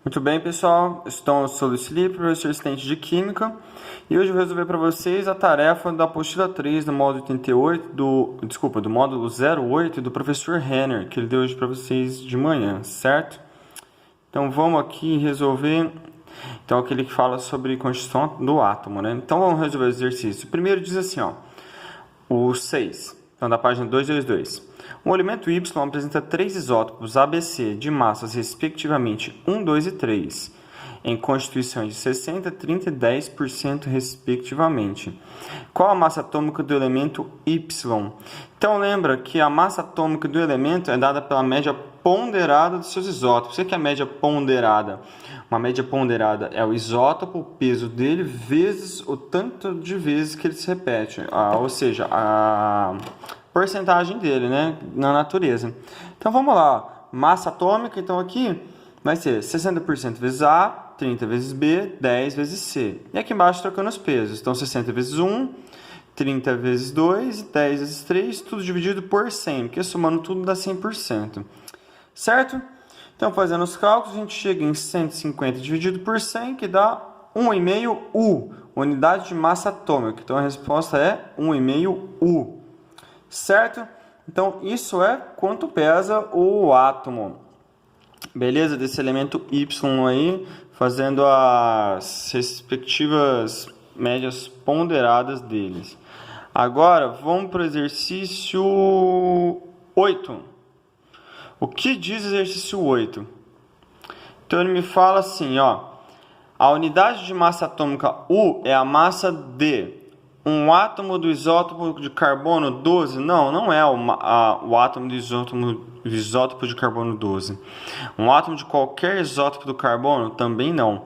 Muito bem, pessoal. Eu sou Luiz Felipe, professor assistente de Química, e hoje eu vou resolver para vocês a tarefa da apostila 3 do módulo 88, do módulo 08 do professor Renner, que ele deu hoje para vocês de manhã, certo? Então vamos aqui resolver aquele que fala sobre constituição do átomo, né? Então vamos resolver o exercício. O primeiro diz assim, ó, o 6, então da página 222. Um elemento Y apresenta três isótopos ABC de massas respectivamente 1, 2 e 3, em constituições de 60%, 30% e 10% respectivamente. Qual a massa atômica do elemento Y? Então lembra que a massa atômica do elemento é dada pela média ponderada dos seus isótopos. O que é a média ponderada? Uma média ponderada é o isótopo, o peso dele, vezes o tanto de vezes que ele se repete, ou seja, a porcentagem dele, né, na natureza. Então vamos lá, massa atômica, então aqui vai ser 60% vezes A, 30 vezes B, 10 vezes C. E aqui embaixo trocando os pesos, então 60 vezes 1, 30 vezes 2, 10 vezes 3, tudo dividido por 100, porque somando tudo dá 100%. Certo? Então fazendo os cálculos, a gente chega em 150 dividido por 100, que dá 1,5 U, unidade de massa atômica. Então a resposta é 1,5 U. Certo? Então, isso é quanto pesa o átomo. Beleza? Desse elemento Y aí, fazendo as respectivas médias ponderadas deles. Agora, vamos para o exercício 8. O que diz o exercício 8? Então, ele me fala assim, ó. A unidade de massa atômica U é a massa de um átomo do isótopo de carbono 12? Não é o átomo do isótopo de carbono 12. Um átomo de qualquer isótopo do carbono? Também não.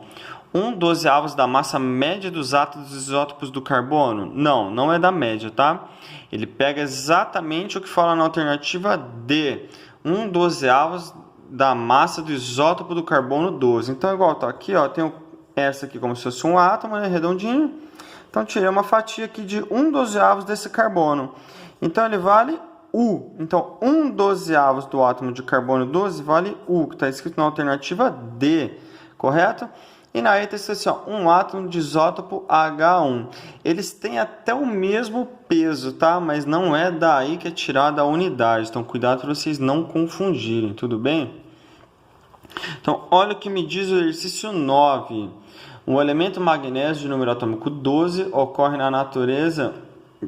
1/12 da massa média dos átomos dos isótopos do carbono? Não é da média, tá? Ele pega exatamente o que fala na alternativa D. 1/12 da massa do isótopo do carbono 12. Então, igual tá aqui, ó, tem essa aqui como se fosse um átomo, né, redondinho. Então, tirei uma fatia aqui de 1/12 desse carbono. Então, ele vale U. Então, 1/12 do átomo de carbono 12 vale U, que está escrito na alternativa D, correto? E na E está escrito assim, ó, um átomo de isótopo H1. Eles têm até o mesmo peso, tá? Mas não é daí que é tirada a unidade. Então, cuidado para vocês não confundirem, tudo bem? Então, olha o que me diz o exercício 9. Um elemento magnésio de número atômico 12 ocorre na natureza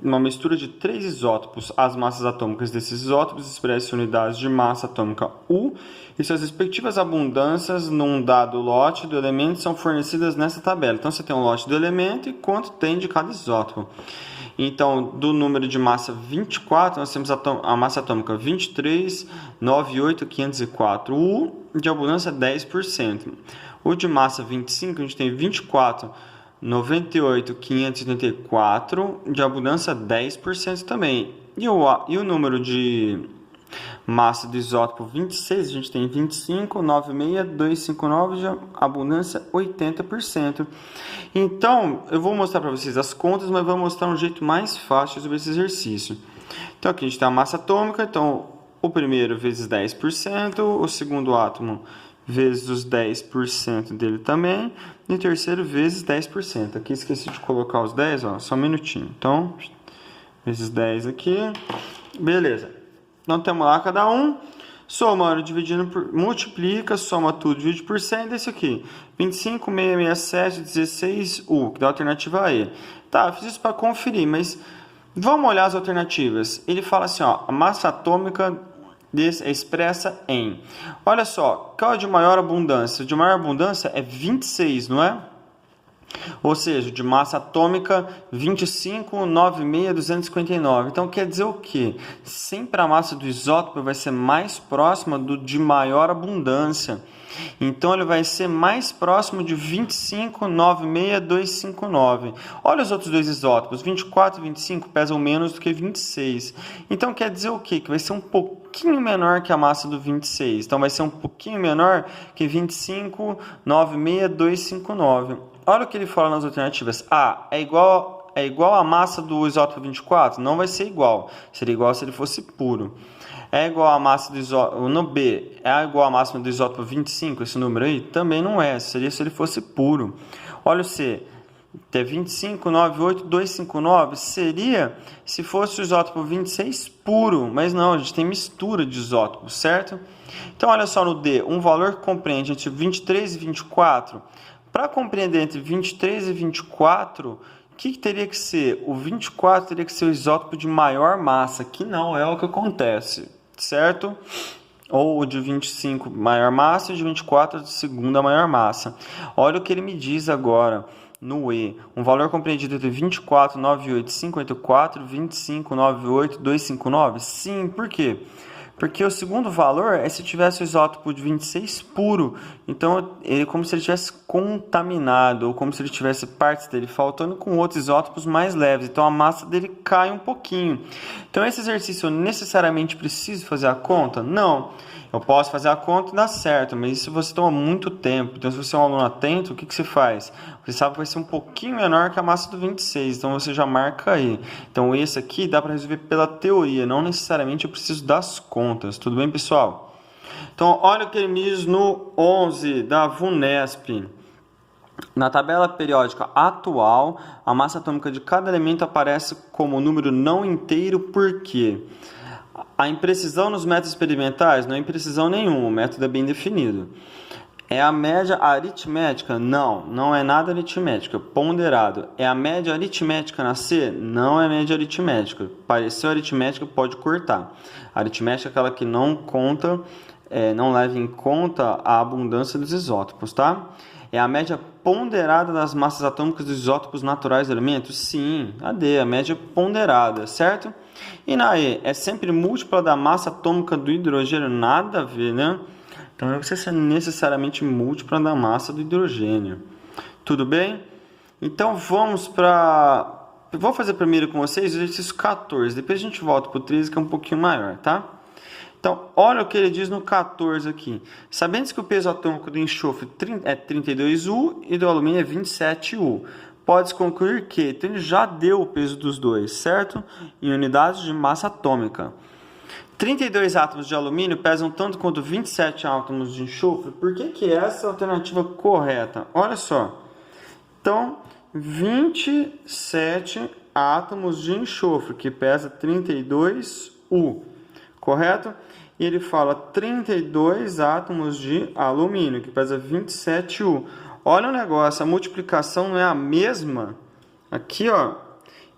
uma mistura de três isótopos. As massas atômicas desses isótopos expressam unidades de massa atômica U e suas respectivas abundâncias num dado lote do elemento são fornecidas nessa tabela. Então, você tem um lote do elemento e quanto tem de cada isótopo. Então, do número de massa 24, nós temos a massa atômica 23, 98, 504. U de abundância 10%. O de massa 25, a gente tem 24, 98, 584, de abundância 10% também. E o número de massa do isótopo 26, a gente tem 25, 96, 259, de abundância 80%. Então, eu vou mostrar para vocês as contas, mas vou mostrar um jeito mais fácil sobre esse exercício. Então, aqui a gente tem a massa atômica, então o primeiro vezes 10%, o segundo átomo vezes os 10% dele também, e o terceiro vezes 10%. Aqui esqueci de colocar os 10, ó, só um minutinho. Então, vezes 10 aqui, beleza. Então, temos lá cada um, somando, dividindo por, multiplica, soma tudo, divide por 100, desse aqui. 25, 667, 16, U, que dá a alternativa E. Tá, eu fiz isso para conferir, mas vamos olhar as alternativas. Ele fala assim, ó, a massa atômica é expressa em. Olha só, qual é de maior abundância? O de maior abundância é 26, não é? Ou seja, de massa atômica 25, 96, 259. Então quer dizer o quê? Sempre a massa do isótopo vai ser mais próxima do de maior abundância. Então ele vai ser mais próximo de 25, 96, 259. Olha os outros dois isótopos, 24 e 25 pesam menos do que 26. Então quer dizer o quê? Que vai ser um pouquinho menor que a massa do 26. Então vai ser um pouquinho menor que 25, 96, 259. Olha o que ele fala nas alternativas. A é igual é igual à massa do isótopo 24? Não vai ser igual. Seria igual se ele fosse puro. É igual à massa do isótopo... No B, é igual à máxima do isótopo 25, esse número aí? Também não é. Seria se ele fosse puro. Olha o C. É 25, 98, 259. Seria se fosse o isótopo 26 puro. Mas não, a gente tem mistura de isótopos, certo? Então, olha só no D. Um valor que compreende entre 23 e 24. Para compreender entre 23 e 24... O que teria que ser? O 24 teria que ser o isótopo de maior massa, que não é o que acontece, certo? Ou o de 25 maior massa e o de 24 de segunda maior massa. Olha o que ele me diz agora no E. Um valor compreendido entre 24, 98, 54, 25, 98, 259. Sim, por quê? Porque o segundo valor é se tivesse o isótopo de 26 puro. Então, ele é como se ele tivesse contaminado, ou como se ele tivesse partes dele faltando com outros isótopos mais leves. Então, a massa dele cai um pouquinho. Então, esse exercício eu necessariamente preciso fazer a conta? Não. Eu posso fazer a conta e dá certo, mas isso você toma muito tempo. Então, se você é um aluno atento, o que você faz? Você sabe que vai ser um pouquinho menor que a massa do 26, então você já marca aí. Então, esse aqui dá para resolver pela teoria, não necessariamente eu preciso das contas. Tudo bem, pessoal? Então, olha o que ele me diz no 11 da VUNESP. Na tabela periódica atual, a massa atômica de cada elemento aparece como número não inteiro, por quê? A imprecisão nos métodos experimentais não é imprecisão nenhuma, o método é bem definido. É a média aritmética? Não, não é nada aritmética. Ponderado. É a média aritmética na C? Não é média aritmética. Pareceu aritmética, pode cortar. A aritmética é aquela que não conta, não leva em conta a abundância dos isótopos, tá? É a média ponderada das massas atômicas dos isótopos naturais do elemento? Sim, a D, a média ponderada, certo? E na E, é sempre múltipla da massa atômica do hidrogênio? Nada a ver, né? Então, não precisa ser necessariamente múltipla da massa do hidrogênio. Tudo bem? Então, vamos para... Vou fazer primeiro com vocês o exercício 14. Depois a gente volta para o 13, que é um pouquinho maior, tá? Então, olha o que ele diz no 14 aqui. Sabendo que o peso atômico do enxofre é 32U e do alumínio é 27U. Pode-se concluir que... Então, ele já deu o peso dos dois, certo? Em unidades de massa atômica. 32 átomos de alumínio pesam tanto quanto 27 átomos de enxofre. Por que essa é a alternativa correta? Olha só. Então, 27 átomos de enxofre, que pesa 32U. Correto? E ele fala 32 átomos de alumínio, que pesa 27U. Olha o negócio, a multiplicação não é a mesma. Aqui, ó,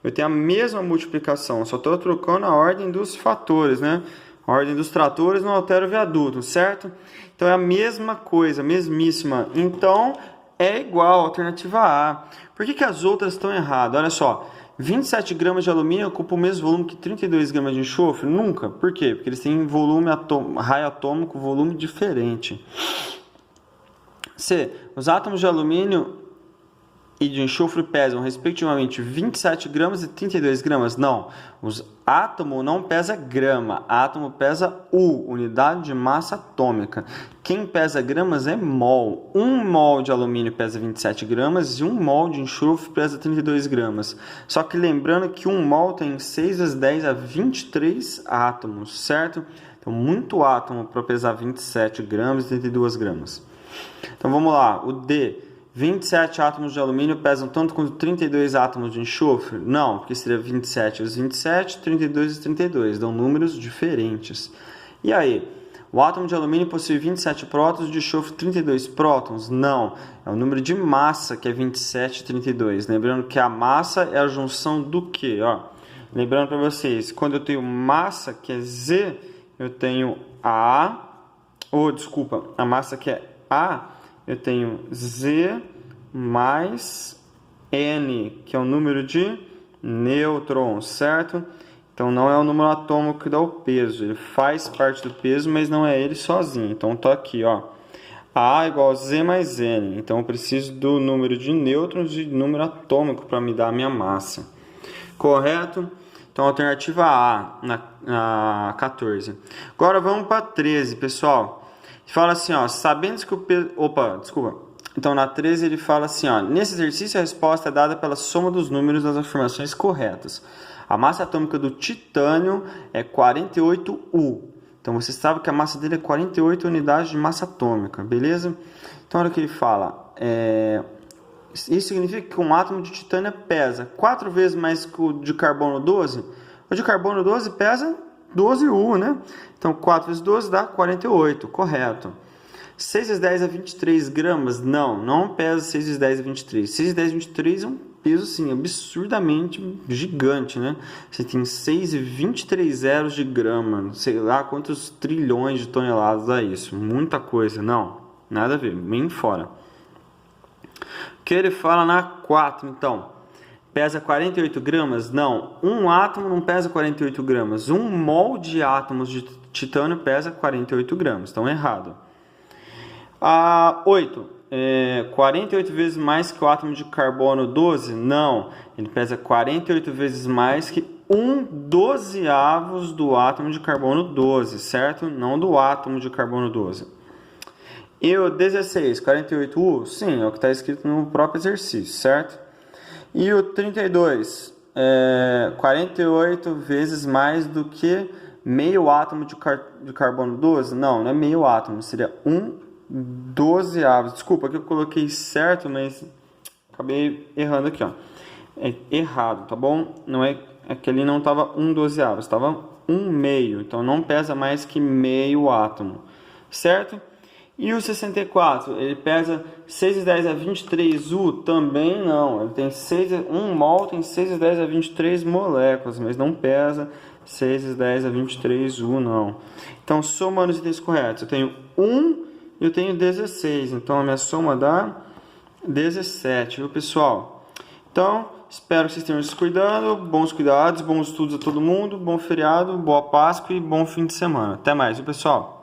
eu tenho a mesma multiplicação, só estou trocando a ordem dos fatores, né? A ordem dos tratores não altera o viaduto, certo? Então, é a mesma coisa, mesmíssima. Então, é igual, alternativa A. Por que as outras estão erradas? Olha só, 27 gramas de alumínio ocupam o mesmo volume que 32 gramas de enxofre? Nunca. Por quê? Porque eles têm volume raio atômico, volume diferente. C. Os átomos de alumínio e de enxofre pesam, respectivamente, 27 gramas e 32 gramas? Não. Os átomo não pesa grama. Átomo pesa U, unidade de massa atômica. Quem pesa gramas é mol. 1 mol de alumínio pesa 27 gramas e 1 mol de enxofre pesa 32 gramas. Só que lembrando que 1 mol tem 6 vezes 10 a 23 átomos, certo? Então, muito átomo para pesar 27 gramas e 32 gramas. Então, vamos lá. O D. 27 átomos de alumínio pesam tanto quanto 32 átomos de enxofre? Não, porque seria 27 vezes 27, 32 vezes 32. Dão números diferentes. E aí? O átomo de alumínio possui 27 prótons e de enxofre 32 prótons? Não. É o número de massa que é 27 e 32. Lembrando que a massa é a junção do quê? Ó, lembrando para vocês, quando eu tenho massa, que é Z, eu tenho A... a massa que é A... Eu tenho Z mais N, que é o número de nêutrons, certo? Então, não é o número atômico que dá o peso. Ele faz parte do peso, mas não é ele sozinho. Então, estou aqui, ó. A igual a Z mais N. Então, eu preciso do número de nêutrons e número atômico para me dar a minha massa. Correto? Então, alternativa A, na 14. Agora, vamos para 13, pessoal. Fala assim, ó, sabendo que o peso... Então, na 13 ele fala assim, ó, nesse exercício a resposta é dada pela soma dos números das afirmações corretas. A massa atômica do titânio é 48U. Então, você sabe que a massa dele é 48 unidades de massa atômica, beleza? Então, olha o que ele fala. Isso significa que um átomo de titânio pesa 4 vezes mais que o de carbono 12. O de carbono 12 pesa 12U, né? Então, 4 vezes 12 dá 48, correto. 6 vezes 10 é 23 gramas? Não pesa 6 vezes 10 é 23. 6 vezes 10 é 23 é um peso, assim, absurdamente gigante, né? Você tem 6,23 zeros de grama. Sei lá quantos trilhões de toneladas dá isso. Muita coisa. Não, nada a ver. Bem fora. O que ele fala na 4, então? Pesa 48 gramas? Não. Um átomo não pesa 48 gramas. Um mol de átomos de titânio pesa 48 gramas. Então, errado. A 8. 48 vezes mais que o átomo de carbono 12? Não. Ele pesa 48 vezes mais que 1/12 do átomo de carbono 12, certo? Não do átomo de carbono 12. E o 16, 48U? Sim, é o que está escrito no próprio exercício, certo? E o 32, 48 vezes mais do que meio átomo de carbono 12? Não é meio átomo, seria 1/12. Desculpa que eu coloquei certo, mas acabei errando aqui, ó. É errado, tá bom? Não é que ali não estava 1/12, estava 1/2, então não pesa mais que meio átomo, certo? E o 64, ele pesa 6 vezes 10 a 23U? Também não. Ele tem 1 mol tem 6 vezes 10 a 23 moléculas, mas não pesa 6 vezes 10 a 23U, não. Então, somando os itens corretos, eu tenho 1 e eu tenho 16. Então, a minha soma dá 17, viu, pessoal? Então, espero que vocês tenham se cuidando. Bons cuidados, bons estudos a todo mundo. Bom feriado, boa Páscoa e bom fim de semana. Até mais, viu, pessoal?